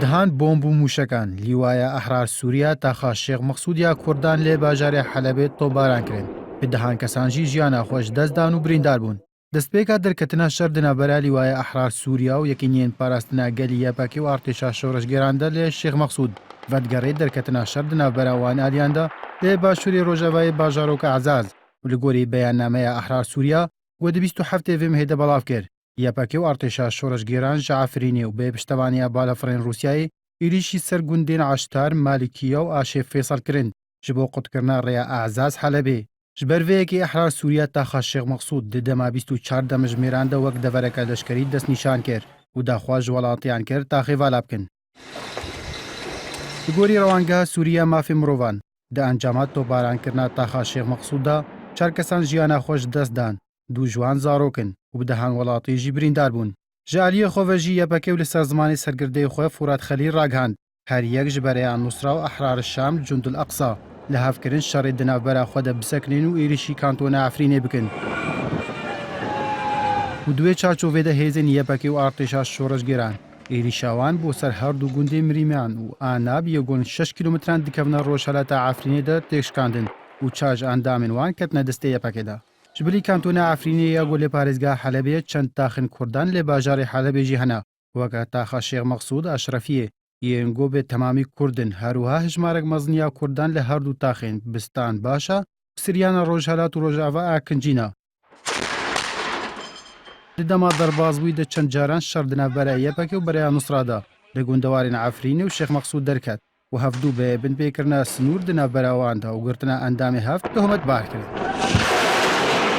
دهان بۆمب و موشەکان لیوایە ئەحرار سووریا تاخا شێخ مەقسوودیا کوردان لێ باژارێ حەلەبێت تۆباران کرێن بدەهان کەسانژی ژیانە خۆش دەستدان و بریندار بوون. دەستپێکا دەرکەتنە شەر دنابەرا لیوایە ئەحرار سووریا و یەکینیان پاراستنا گەلی یەپەکی و ئارتێشا شۆڕژگێراندا لێ شێخ مەقسوود ڤەتگەڕێ دەرکەتنە شەر دنابەراوان ئالیاندا لێ باشووری ڕۆژەڤایی باژارۆکە عەزاز و لە گۆری بەیاننامەیە ئەحرار سووریا وە 27 vêm hêde belav kir. Yepekê û artêşa şoreşgêran ji Efrînê û bê piştevaniya balafirên Rûsyayê êrişî ser gundên Eştar, Malikiya û Aşê Fêsal kirin ji bo qutkirina rêya Eዕzaz Helebê. Ji ber vê yekê Ehrar Sûriya taxa Şêx Mexsûd di dema 24 demijmêran de wek devereke leşkerî destnîşan kir û daxwaz ji welatiyan kir taxê vala bikin. Li gorî rewangeha Sûriya mafê mirovan di encama topbarankirina taxa Şêx Mexsûda çar kesan jiyana xwe ji dest dan. Du jwan zarokin û bi dehan welatî jî birîndar bûn. Ji aliyê xwe ve jî yepekê û li ser zimanê sergirdeyê xwe Furat Xelîl ragihand. Her yek ji bereya Nusra û Ehrar Şam Cundul Eqsa li hevkirin şerê di navbera xwe de bisekinin û êrişî kantona Efrînê bikin. û duê çarçovê de hêzên yepekê û artêşa şoreşgêran êrîşa wan bo ser her du gundê Mirîman û Anab yekûn 6 kîlometran dikevne rojhelata Efrînê de têk şikandin û çar ji endamên wan ketine destê yepekê de. Ji bilî kantona Efrînê ya golê parêzgeha Helebê çend taxên Kurdan lê bajarê Helebê jî hene weke taxa Şêx Mexsûd Eşrefiyê yên gobê temamî Kurdin herwiha hejmarek mezniya Kurdan li her du taxên Bistan Başa û Siryana Rojhelat û Rojava a Kincîna. Di dema derbasbûyî de çend caran şer di navbera Yepekê û bereya Nusra da li gundewarên Efrînê û Şêx Mexsûd derket û hevdû bê binpêkirina sinûr di navbera wan da û girtina endamê hev tohmetbar kirin.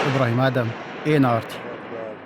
İbrahim Adem, NRT.